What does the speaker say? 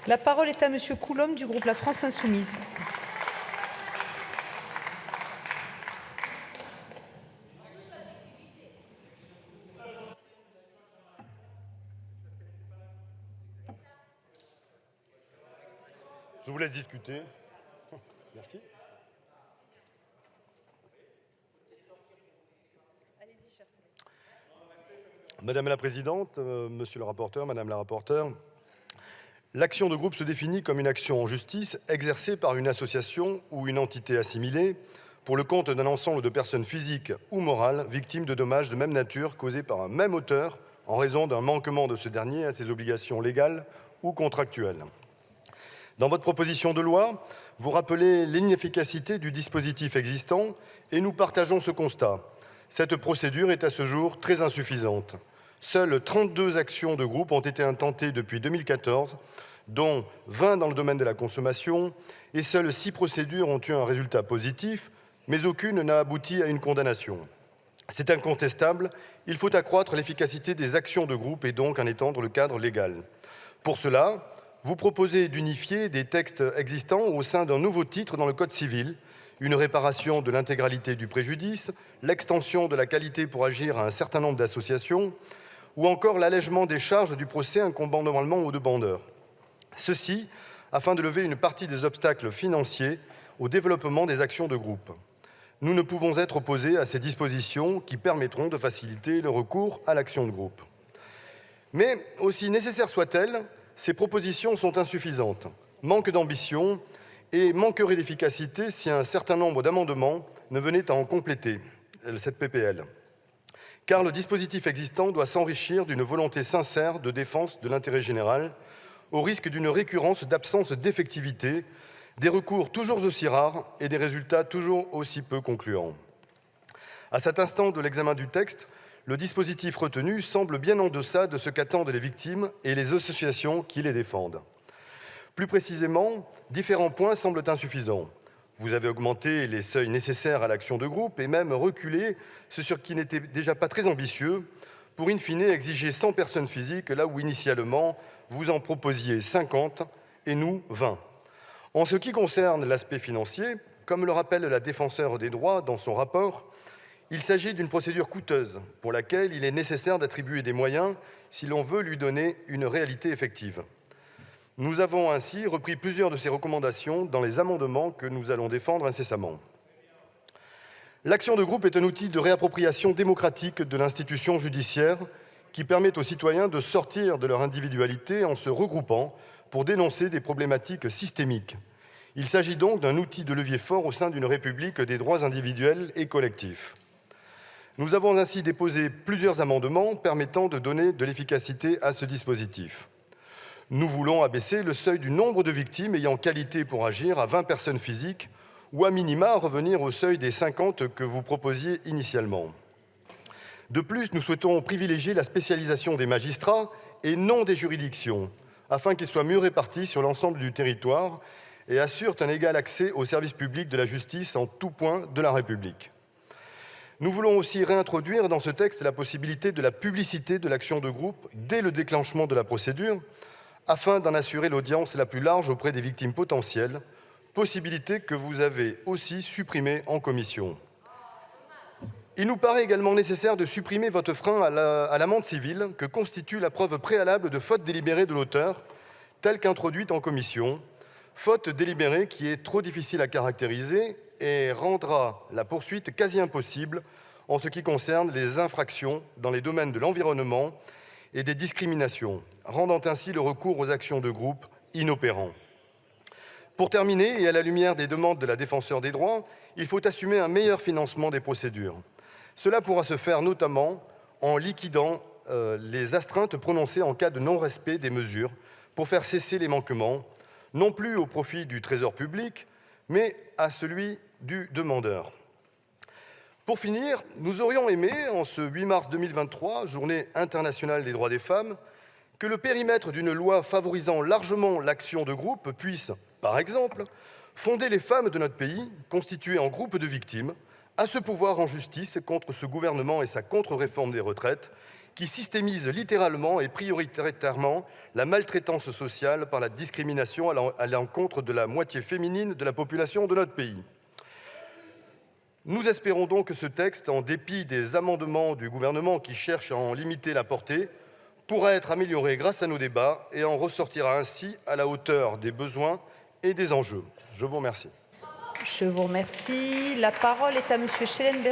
La parole est à Monsieur Coulombe du groupe La France Insoumise. Je vous laisse discuter. Merci. Madame la Présidente, Monsieur le rapporteur, Madame la rapporteure, l'action de groupe se définit comme une action en justice exercée par une association ou une entité assimilée pour le compte d'un ensemble de personnes physiques ou morales victimes de dommages de même nature causés par un même auteur en raison d'un manquement de ce dernier à ses obligations légales ou contractuelles. Dans votre proposition de loi, vous rappelez l'inefficacité du dispositif existant et nous partageons ce constat. Cette procédure est à ce jour très insuffisante. Seules 32 actions de groupe ont été intentées depuis 2014, dont 20 dans le domaine de la consommation, et seules 6 procédures ont eu un résultat positif, mais aucune n'a abouti à une condamnation. C'est incontestable, il faut accroître l'efficacité des actions de groupe et donc en étendre le cadre légal. Pour cela, vous proposez d'unifier des textes existants au sein d'un nouveau titre dans le Code civil, une réparation de l'intégralité du préjudice, l'extension de la qualité pour agir à un certain nombre d'associations, ou encore l'allègement des charges du procès incombant normalement aux demandeurs. Ceci afin de lever une partie des obstacles financiers au développement des actions de groupe. Nous ne pouvons être opposés à ces dispositions qui permettront de faciliter le recours à l'action de groupe. Mais, aussi nécessaires soient-elles, ces propositions sont insuffisantes, manquent d'ambition et manqueraient d'efficacité si un certain nombre d'amendements ne venaient à en compléter cette PPL. Car le dispositif existant doit s'enrichir d'une volonté sincère de défense de l'intérêt général, au risque d'une récurrence d'absence d'effectivité, des recours toujours aussi rares et des résultats toujours aussi peu concluants. À cet instant de l'examen du texte, le dispositif retenu semble bien en deçà de ce qu'attendent les victimes et les associations qui les défendent. Plus précisément, différents points semblent insuffisants. Vous avez augmenté les seuils nécessaires à l'action de groupe et même reculé ce sur qui n'était déjà pas très ambitieux pour in fine exiger 100 personnes physiques là où initialement vous en proposiez 50 et nous 20. En ce qui concerne l'aspect financier, comme le rappelle la défenseure des droits dans son rapport, il s'agit d'une procédure coûteuse pour laquelle il est nécessaire d'attribuer des moyens si l'on veut lui donner une réalité effective. Nous avons ainsi repris plusieurs de ces recommandations dans les amendements que nous allons défendre incessamment. L'action de groupe est un outil de réappropriation démocratique de l'institution judiciaire qui permet aux citoyens de sortir de leur individualité en se regroupant pour dénoncer des problématiques systémiques. Il s'agit donc d'un outil de levier fort au sein d'une république des droits individuels et collectifs. Nous avons ainsi déposé plusieurs amendements permettant de donner de l'efficacité à ce dispositif. Nous voulons abaisser le seuil du nombre de victimes ayant qualité pour agir à 20 personnes physiques ou à minima revenir au seuil des 50 que vous proposiez initialement. De plus, nous souhaitons privilégier la spécialisation des magistrats et non des juridictions, afin qu'ils soient mieux répartis sur l'ensemble du territoire et assurent un égal accès au service public de la justice en tout point de la République. Nous voulons aussi réintroduire dans ce texte la possibilité de la publicité de l'action de groupe dès le déclenchement de la procédure, afin d'en assurer l'audience la plus large auprès des victimes potentielles, possibilité que vous avez aussi supprimée en commission. Il nous paraît également nécessaire de supprimer votre frein à l'amende civile que constitue la preuve préalable de faute délibérée de l'auteur, telle qu'introduite en commission, faute délibérée qui est trop difficile à caractériser et rendra la poursuite quasi impossible en ce qui concerne les infractions dans les domaines de l'environnement et des discriminations, rendant ainsi le recours aux actions de groupe inopérant. Pour terminer, et à la lumière des demandes de la défenseure des droits, il faut assumer un meilleur financement des procédures. Cela pourra se faire notamment en liquidant les astreintes prononcées en cas de non-respect des mesures pour faire cesser les manquements, non plus au profit du Trésor public, mais à celui du demandeur. Pour finir, nous aurions aimé, en ce 8 mars 2023, Journée internationale des droits des femmes, que le périmètre d'une loi favorisant largement l'action de groupe puisse, par exemple, fonder les femmes de notre pays, constituées en groupe de victimes, à se pouvoir en justice contre ce gouvernement et sa contre-réforme des retraites, qui systémise littéralement et prioritairement la maltraitance sociale par la discrimination à l'encontre de la moitié féminine de la population de notre pays. Nous espérons donc que ce texte, en dépit des amendements du gouvernement qui cherchent à en limiter la portée, pourra être amélioré grâce à nos débats et en ressortira ainsi à la hauteur des besoins et des enjeux. Je vous remercie. Je vous remercie. La parole est à Monsieur Schellenberger.